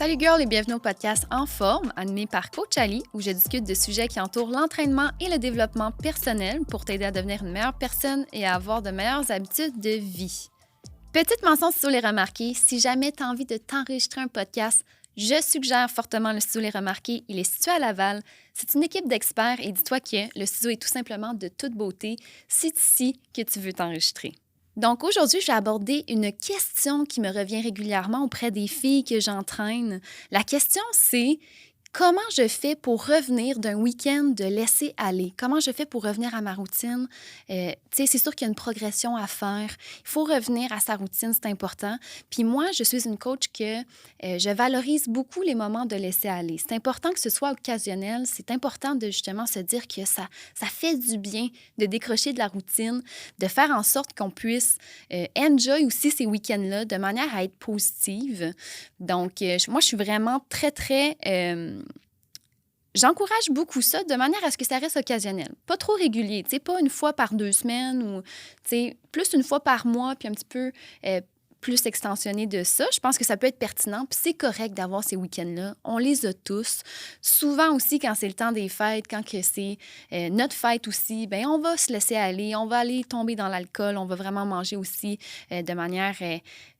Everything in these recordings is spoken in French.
Salut girl et bienvenue au podcast En forme, animé par Coach Ali, où je discute de sujets qui entourent l'entraînement et le développement personnel pour t'aider à devenir une meilleure personne et à avoir de meilleures habitudes de vie. Petite mention si tu les remarquer, si jamais tu as envie de t'enregistrer un podcast, je suggère fortement le studio Les Remarqués. Il est situé à Laval. C'est une équipe d'experts et dis-toi que le studio est tout simplement de toute beauté. C'est ici que tu veux t'enregistrer. Donc aujourd'hui, je vais aborder une question qui me revient régulièrement auprès des filles que j'entraîne. La question, c'est comment je fais pour revenir d'un week-end de laisser aller? Comment je fais pour revenir à ma routine? C'est sûr qu'il y a une progression à faire. Il faut revenir à sa routine, c'est important. Puis moi, je suis une coach que je valorise beaucoup les moments de laisser aller. C'est important que ce soit occasionnel. C'est important de justement se dire que ça fait du bien de décrocher de la routine, de faire en sorte qu'on puisse enjoy aussi ces week-ends-là de manière à être positive. Donc, moi, je suis vraiment très. J'encourage beaucoup ça de manière à ce que ça reste occasionnel. Pas trop régulier, tu sais, pas une fois par 2 semaines ou, tu sais, plus une fois par mois, puis un petit peu plus extensionné de ça. Je pense que ça peut être pertinent, puis c'est correct d'avoir ces week-ends-là. On les a tous. Souvent aussi, quand c'est le temps des fêtes, quand que c'est notre fête aussi, bien, on va se laisser aller, on va aller tomber dans l'alcool, on va vraiment manger aussi de manière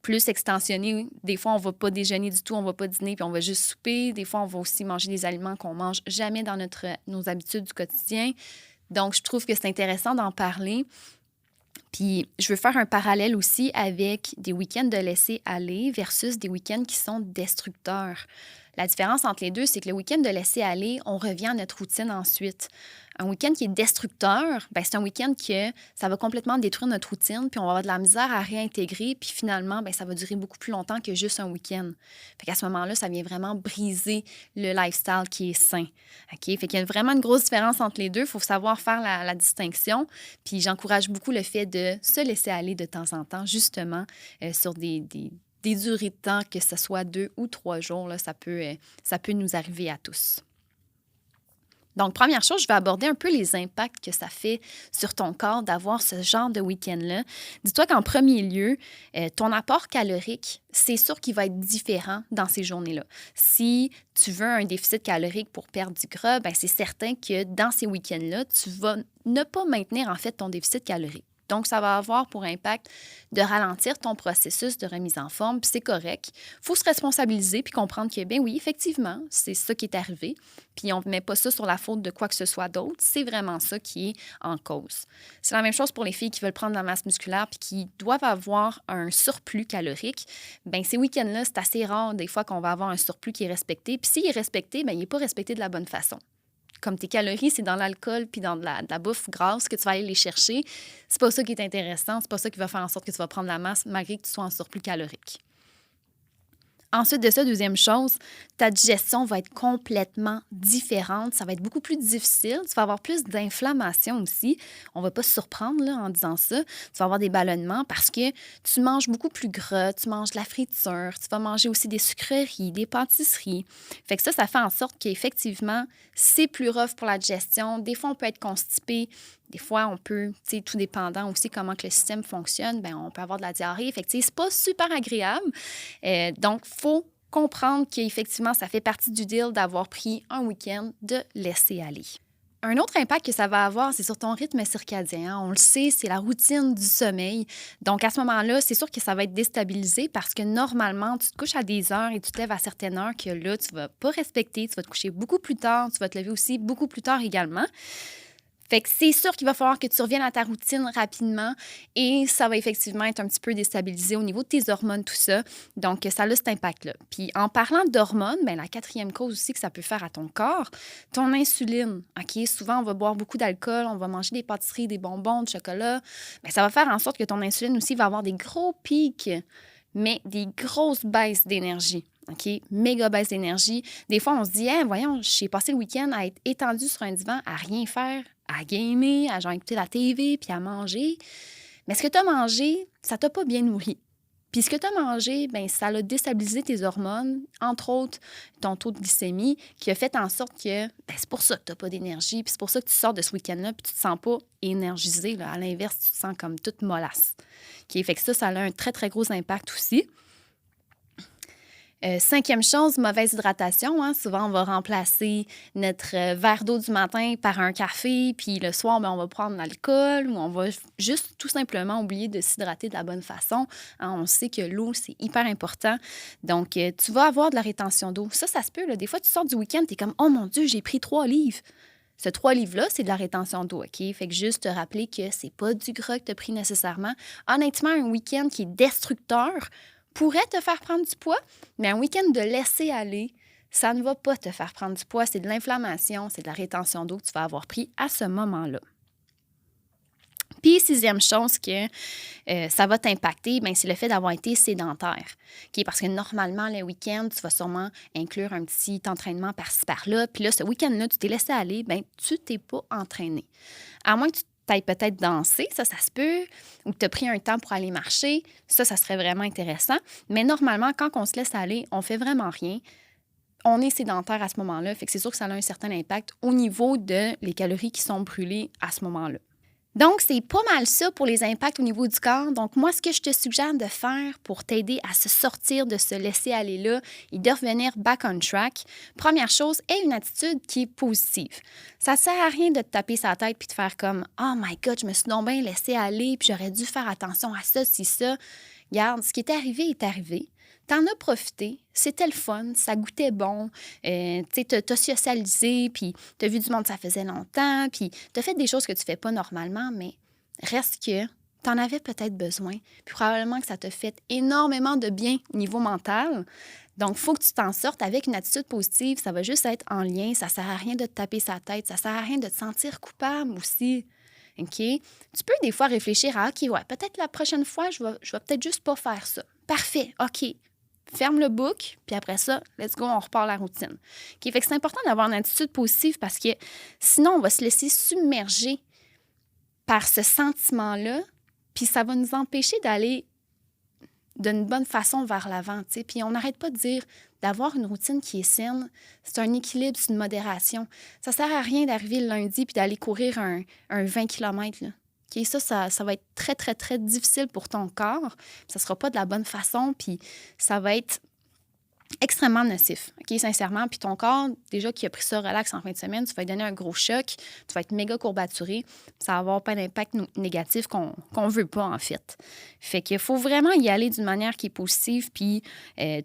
plus extensionné. Des fois, on ne va pas déjeuner du tout, on ne va pas dîner, puis on va juste souper. Des fois, on va aussi manger des aliments qu'on mange jamais dans nos habitudes du quotidien. Donc, je trouve que c'est intéressant d'en parler. Puis, je veux faire un parallèle aussi avec des week-ends de laisser aller versus des week-ends qui sont destructeurs. La différence entre les deux, c'est que le week-end de laisser aller, on revient à notre routine ensuite. Un week-end qui est destructeur, bien, c'est un week-end que ça va complètement détruire notre routine, puis on va avoir de la misère à réintégrer, puis finalement, bien, ça va durer beaucoup plus longtemps que juste un week-end. Fait qu'à ce moment-là, ça vient vraiment briser le lifestyle qui est sain. OK? Fait qu'il y a vraiment une grosse différence entre les deux. Il faut savoir faire la distinction. Puis j'encourage beaucoup le fait de se laisser aller de temps en temps, justement, sur des durées de temps, que ce soit 2 ou 3 jours, là, ça peut nous arriver à tous. Donc, première chose, je vais aborder un peu les impacts que ça fait sur ton corps d'avoir ce genre de week-end-là. Dis-toi qu'en premier lieu, ton apport calorique, c'est sûr qu'il va être différent dans ces journées-là. Si tu veux un déficit calorique pour perdre du gras, bien, c'est certain que dans ces week-ends-là, tu vas ne pas maintenir en fait ton déficit calorique. Donc, ça va avoir pour impact de ralentir ton processus de remise en forme, puis c'est correct. Il faut se responsabiliser puis comprendre que, bien oui, effectivement, c'est ça qui est arrivé, puis on ne met pas ça sur la faute de quoi que ce soit d'autre. C'est vraiment ça qui est en cause. C'est la même chose pour les filles qui veulent prendre de la masse musculaire puis qui doivent avoir un surplus calorique. Bien, ces week-ends-là, c'est assez rare des fois qu'on va avoir un surplus qui est respecté. Puis s'il est respecté, bien, il n'est pas respecté de la bonne façon. Comme tes calories, c'est dans l'alcool puis dans de la bouffe grasse que tu vas aller les chercher, c'est pas ça qui est intéressant, c'est pas ça qui va faire en sorte que tu vas prendre la masse malgré que tu sois en surplus calorique. Ensuite de ça, deuxième chose, ta digestion va être complètement différente. Ça va être beaucoup plus difficile. Tu vas avoir plus d'inflammation aussi. On ne va pas se surprendre là, en disant ça. Tu vas avoir des ballonnements parce que tu manges beaucoup plus gras, tu manges de la friture, tu vas manger aussi des sucreries, des pâtisseries. Fait que ça fait en sorte qu'effectivement, c'est plus rough pour la digestion. Des fois, on peut être constipé. Des fois, on peut, tu sais, tout dépendant aussi comment que le système fonctionne, bien, on peut avoir de la diarrhée. Fait que, tu sais, c'est pas super agréable. Donc, il faut comprendre qu'effectivement, ça fait partie du deal d'avoir pris un week-end de laisser aller. Un autre impact que ça va avoir, c'est sur ton rythme circadien. On le sait, c'est la routine du sommeil. Donc, à ce moment-là, c'est sûr que ça va être déstabilisé parce que normalement, tu te couches à des heures et tu te lèves à certaines heures que là, tu ne vas pas respecter. Tu vas te coucher beaucoup plus tard. Tu vas te lever aussi beaucoup plus tard également. Fait que c'est sûr qu'il va falloir que tu reviennes à ta routine rapidement et ça va effectivement être un petit peu déstabilisé au niveau de tes hormones, tout ça. Donc, ça a cet impact-là. Puis, en parlant d'hormones, bien, la quatrième cause aussi que ça peut faire à ton corps, ton insuline. OK? Souvent, on va boire beaucoup d'alcool, on va manger des pâtisseries, des bonbons, du chocolat. Bien, ça va faire en sorte que ton insuline aussi va avoir des gros pics, mais des grosses baisses d'énergie. OK? Méga baisse d'énergie. Des fois, on se dit, hey, voyons, j'ai passé le week-end à être étendu sur un divan, à rien faire, à gamer, à genre écouter la TV, puis à manger. Mais ce que tu as mangé, ça t'a pas bien nourri. Puis ce que tu as mangé, bien, ça a déstabilisé tes hormones, entre autres ton taux de glycémie, qui a fait en sorte que bien, c'est pour ça que tu n'as pas d'énergie, puis c'est pour ça que tu sors de ce week-end-là, puis tu ne te sens pas énergisé. Là. À l'inverse, tu te sens comme toute mollasse. Okay? Fait que ça a un très, très gros impact aussi. 5e chose, mauvaise hydratation. Hein. Souvent, on va remplacer notre verre d'eau du matin par un café, puis le soir, on va prendre de l'alcool ou on va juste tout simplement oublier de s'hydrater de la bonne façon. Hein. On sait que l'eau, c'est hyper important. Donc, tu vas avoir de la rétention d'eau. Ça se peut. Là. Des fois, tu sors du week-end, tu es comme « Oh mon Dieu, j'ai pris 3 livres! » Ce 3 livres-là, c'est de la rétention d'eau, OK? Fait que juste te rappeler que c'est pas du gras que tu as pris nécessairement. Honnêtement, un week-end qui est destructeur pourrait te faire prendre du poids, mais un week-end de laisser aller, ça ne va pas te faire prendre du poids. C'est de l'inflammation, c'est de la rétention d'eau que tu vas avoir pris à ce moment-là. Puis, 6e chose que ça va t'impacter, c'est le fait d'avoir été sédentaire. Okay? Parce que normalement, le week-end, tu vas sûrement inclure un petit entraînement par-ci, par-là. Puis là, ce week-end-là, tu t'es laissé aller, tu t'es pas entraîné. À moins que tu t'ailles peut-être danser, ça se peut, ou que tu as pris un temps pour aller marcher, ça serait vraiment intéressant. Mais normalement, quand on se laisse aller, on fait vraiment rien. On est sédentaire à ce moment-là, fait que c'est sûr que ça a un certain impact au niveau de les calories qui sont brûlées à ce moment-là. Donc, c'est pas mal ça pour les impacts au niveau du corps. Donc, moi, ce que je te suggère de faire pour t'aider à se sortir de ce laisser-aller-là et de revenir back on track, première chose, aie une attitude qui est positive. Ça sert à rien de te taper sa tête puis de faire comme « Oh my God, je me suis donc bien laissé aller puis j'aurais dû faire attention à ça, si ça. » Regarde, ce qui est arrivé est arrivé. T'en as profité, c'était le fun, ça goûtait bon, t'as socialisé, puis t'as vu du monde, ça faisait longtemps, puis t'as fait des choses que tu fais pas normalement, mais reste que t'en avais peut-être besoin, puis probablement que ça t'a fait énormément de bien au niveau mental. Donc, il faut que tu t'en sortes avec une attitude positive, ça va juste être en lien, ça sert à rien de te taper sa tête, ça sert à rien de te sentir coupable aussi. OK? Tu peux des fois réfléchir à « OK, ouais, peut-être la prochaine fois, je vais peut-être juste pas faire ça. » Parfait, OK. Ferme le book, puis après ça, let's go, on repart la routine. Okay? Fait que c'est important d'avoir une attitude positive parce que sinon, on va se laisser submerger par ce sentiment-là, puis ça va nous empêcher d'aller d'une bonne façon vers l'avant. T'sais. Puis on n'arrête pas de dire d'avoir une routine qui est saine, c'est un équilibre, c'est une modération. Ça ne sert à rien d'arriver le lundi puis d'aller courir un 20 km. Là. Okay? Ça va être très, très, très difficile pour ton corps. Ça ne sera pas de la bonne façon, puis ça va être extrêmement nocif, OK, sincèrement. Puis ton corps, déjà qui a pris ça relax en fin de semaine, tu vas lui donner un gros choc, tu vas être méga courbaturé, ça va avoir pas d'impact négatif qu'on veut pas, en fait. Fait qu'il faut vraiment y aller d'une manière qui est positive, puis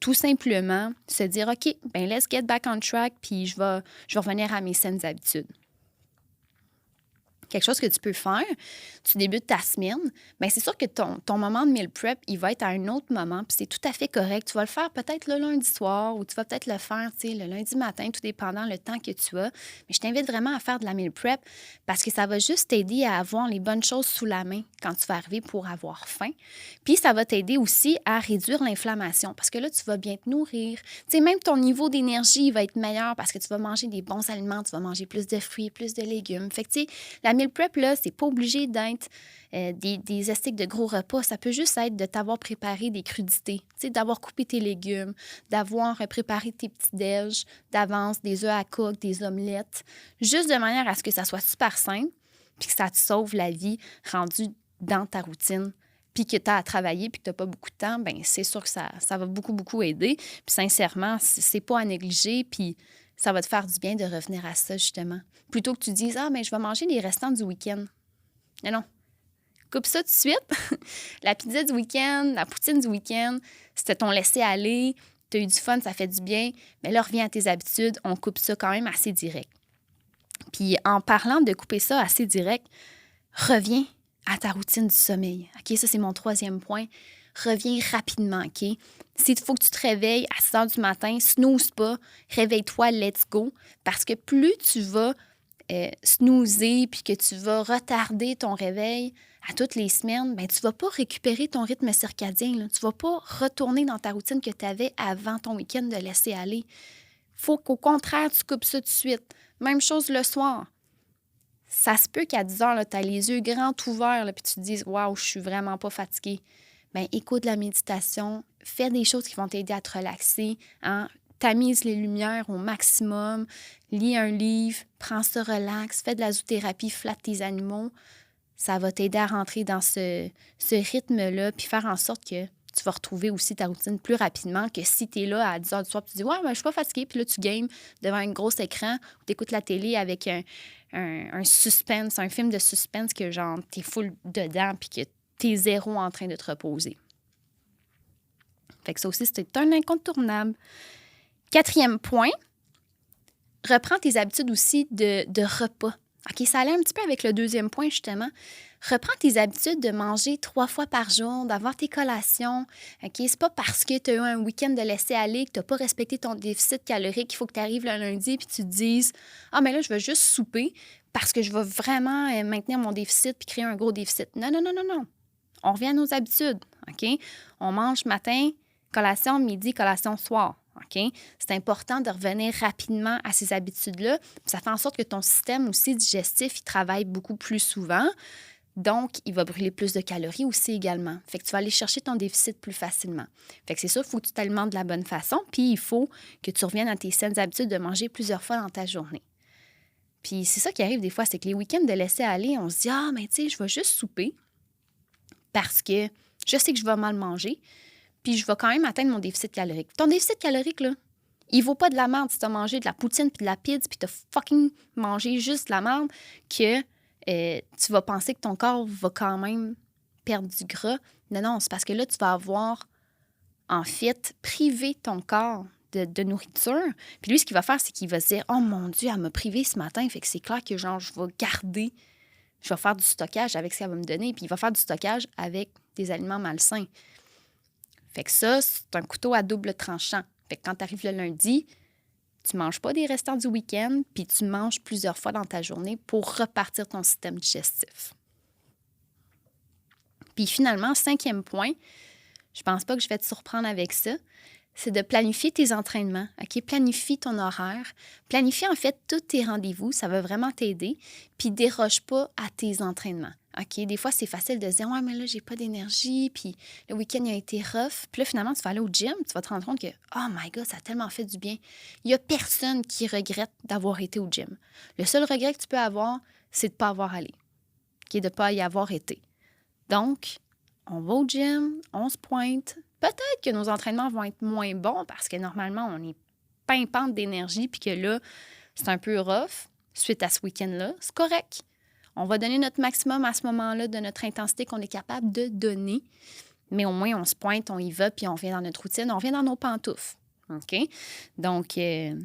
tout simplement se dire, OK, let's get back on track, puis je vais revenir à mes saines habitudes. Quelque chose que tu peux faire, tu débutes ta semaine, c'est sûr que ton moment de meal prep, il va être à un autre moment, puis c'est tout à fait correct. Tu vas le faire peut-être le lundi soir ou tu vas peut-être le faire le lundi matin, tout dépendant le temps que tu as. Mais je t'invite vraiment à faire de la meal prep parce que ça va juste t'aider à avoir les bonnes choses sous la main quand tu vas arriver pour avoir faim. Puis ça va t'aider aussi à réduire l'inflammation parce que là, tu vas bien te nourrir. Tu sais, même ton niveau d'énergie va être meilleur parce que tu vas manger des bons aliments, tu vas manger plus de fruits, plus de légumes. Fait que tu sais, la meal prep, là, c'est pas obligé d'être des estiques de gros repas. Ça peut juste être de t'avoir préparé des crudités, d'avoir coupé tes légumes, d'avoir préparé tes petits déj d'avance, des œufs à coque, des omelettes, juste de manière à ce que ça soit super simple puis que ça te sauve la vie rendu dans ta routine puis que tu as à travailler puis que tu n'as pas beaucoup de temps, c'est sûr que ça va beaucoup, beaucoup aider. Puis sincèrement, c'est pas à négliger, puis ça va te faire du bien de revenir à ça, justement. Plutôt que tu dises « Ah, je vais manger les restants du week-end. » Non. Coupe ça tout de suite. La pizza du week-end, la poutine du week-end, c'était ton laisser-aller, tu as eu du fun, ça fait du bien. Mais là, reviens à tes habitudes, on coupe ça quand même assez direct. Puis en parlant de couper ça assez direct, reviens à ta routine du sommeil. OK, ça, c'est mon 3e point. Reviens rapidement, OK? S'il faut que tu te réveilles à 6 heures du matin, snooze pas, réveille-toi, let's go. Parce que plus tu vas snoozer puis que tu vas retarder ton réveil à toutes les semaines, tu vas pas récupérer ton rythme circadien. Là. Tu vas pas retourner dans ta routine que tu avais avant ton week-end de laisser aller. Faut qu'au contraire, tu coupes ça tout de suite. Même chose le soir. Ça se peut qu'à 10 heures, tu as les yeux grands ouverts puis tu te dises « Waouh, je suis vraiment pas fatiguée. » Écoute la méditation, fais des choses qui vont t'aider à te relaxer, hein? Tamise les lumières au maximum, lis un livre, prends ça relax, fais de la zoothérapie, flatte tes animaux. Ça va t'aider à rentrer dans ce rythme-là puis faire en sorte que tu vas retrouver aussi ta routine plus rapidement que si tu es là à 10 heures du soir, puis tu dis « Ouais, ben, je suis pas fatiguée », puis là, tu games devant un gros écran ou tu écoutes la télé avec un suspense, un film de suspense que genre t'es full dedans puis que t'es zéro en train de te reposer. Fait que ça aussi, c'est un incontournable. 4e point, reprends tes habitudes aussi de repas. OK, ça allait un petit peu avec le 2e point, justement. Reprends tes habitudes de manger 3 fois par jour, d'avoir tes collations. OK, c'est pas parce que tu as eu un week-end de laisser-aller que tu n'as pas respecté ton déficit calorique qu'il faut que tu arrives le lundi puis tu te dises « Ah, mais là, je vais juste souper parce que je vais vraiment maintenir mon déficit puis créer un gros déficit. » Non, non, non, non, non. On revient à nos habitudes. OK? On mange matin, collation, midi, collation, soir. OK? C'est important de revenir rapidement à ces habitudes-là. Ça fait en sorte que ton système aussi digestif, il travaille beaucoup plus souvent. Donc, il va brûler plus de calories aussi également. Fait que tu vas aller chercher ton déficit plus facilement. Fait que c'est sûr, il faut que tu t'alimentes de la bonne façon. Puis, il faut que tu reviennes à tes saines habitudes de manger plusieurs fois dans ta journée. Puis, c'est ça qui arrive des fois, c'est que les week-ends de laisser aller, on se dit « Ah, mais tu sais, je vais juste souper parce que je sais que je vais mal manger. » Puis je vais quand même atteindre mon déficit calorique. Ton déficit calorique, là, il vaut pas de la merde si tu as mangé de la poutine puis de la pizza puis tu as fucking mangé juste de la merde que tu vas penser que ton corps va quand même perdre du gras. Non, non, c'est parce que là, tu vas avoir, en fait, privé ton corps de nourriture. Puis lui, ce qu'il va faire, c'est qu'il va se dire « Oh mon Dieu, elle m'a privé ce matin. » Fait que c'est clair que genre, je vais garder, je vais faire du stockage avec ce qu'elle va me donner. Puis il va faire du stockage avec des aliments malsains. Fait que ça, c'est un couteau à double tranchant. Fait que quand tu arrives le lundi, tu ne manges pas des restants du week-end, puis tu manges plusieurs fois dans ta journée pour repartir ton système digestif. Puis finalement, 5e point, je pense pas que je vais te surprendre avec ça, c'est de planifier tes entraînements. OK? Planifie ton horaire. Planifie en fait tous tes rendez-vous. Ça va vraiment t'aider. Puis déroge pas à tes entraînements. OK? Des fois, c'est facile de se dire « Ouais, mais là, j'ai pas d'énergie. » Puis le week-end, il a été rough. Puis là, finalement, tu vas aller au gym. Tu vas te rendre compte que « Oh my God, ça a tellement fait du bien. » Il y a personne qui regrette d'avoir été au gym. Le seul regret que tu peux avoir, c'est de ne pas avoir allé. OK? De ne pas y avoir été. Donc, on va au gym, on se pointe. Peut-être que nos entraînements vont être moins bons parce que normalement, on est pimpante d'énergie puis que là, c'est un peu rough suite à ce week-end-là. C'est correct. On va donner notre maximum à ce moment-là de notre intensité qu'on est capable de donner. Mais au moins, on se pointe, on y va, puis on vient dans notre routine, on vient dans nos pantoufles. OK? Donc, c'est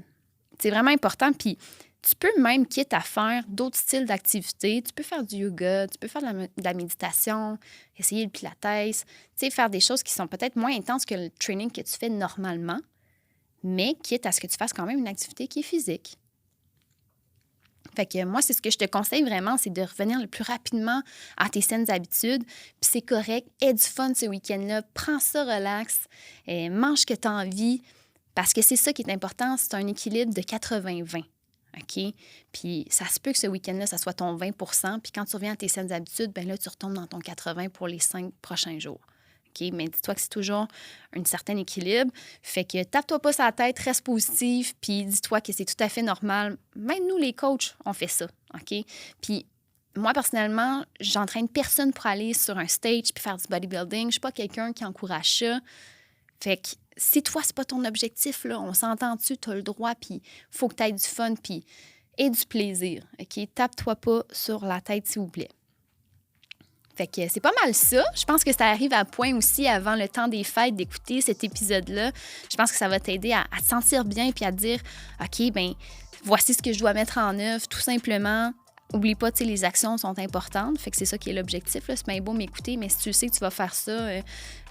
vraiment important. Puis, tu peux même, quitte à faire d'autres styles d'activités, tu peux faire du yoga, tu peux faire de la méditation, essayer le pilates, tu sais, faire des choses qui sont peut-être moins intenses que le training que tu fais normalement, mais quitte à ce que tu fasses quand même une activité qui est physique. Fait que moi, c'est ce que je te conseille vraiment, c'est de revenir le plus rapidement à tes saines habitudes. Puis c'est correct, aie du fun ce week-end-là, prends ça relax, mange ce que tu as envie, parce que c'est ça qui est important, c'est un équilibre de 80-20. OK? Puis ça se peut que ce week-end-là, ça soit ton 20 %, puis quand tu reviens à tes saines habitudes, bien là, tu retombes dans ton 80 pour les 5 prochains jours. OK? Mais dis-toi que c'est toujours un certain équilibre. Fait que tape-toi pas sur la tête, reste positif, puis dis-toi que c'est tout à fait normal. Même nous, les coachs, on fait ça. OK? Puis moi, personnellement, j'entraîne personne pour aller sur un stage puis faire du bodybuilding. Je suis pas quelqu'un qui encourage ça. Fait que si toi, c'est pas ton objectif, là, on s'entend dessus, tu as le droit, puis il faut que tu aies du fun, puis et du plaisir. OK? Tape-toi pas sur la tête, s'il vous plaît. Fait que c'est pas mal ça. Je pense que ça arrive à point aussi avant le temps des fêtes d'écouter cet épisode-là. Je pense que ça va t'aider à te sentir bien puis à te dire « OK, bien, voici ce que je dois mettre en œuvre, tout simplement. » Oublie pas, tu sais, les actions sont importantes. Fait que c'est ça qui est l'objectif, là. C'est bien beau m'écouter, mais si tu sais que tu vas faire ça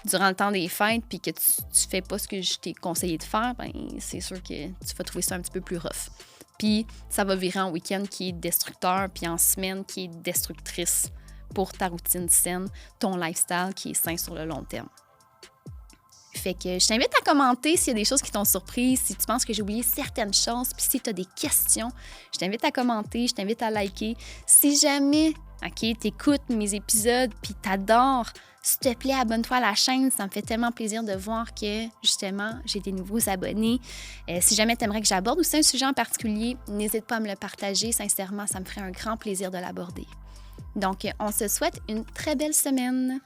durant le temps des fêtes puis que tu fais pas ce que je t'ai conseillé de faire, bien, c'est sûr que tu vas trouver ça un petit peu plus rough. Puis ça va virer en week-end qui est destructeur puis en semaine qui est destructrice pour ta routine saine, ton lifestyle qui est sain sur le long terme. Fait que je t'invite à commenter s'il y a des choses qui t'ont surpris, si tu penses que j'ai oublié certaines choses, puis si tu as des questions, je t'invite à commenter, je t'invite à liker. Si jamais, OK, t'écoutes mes épisodes puis t'adores, s'il te plaît, abonne-toi à la chaîne. Ça me fait tellement plaisir de voir que, justement, j'ai des nouveaux abonnés. Si jamais tu aimerais que j'aborde aussi un sujet en particulier, n'hésite pas à me le partager. Sincèrement, ça me ferait un grand plaisir de l'aborder. Donc, on se souhaite une très belle semaine.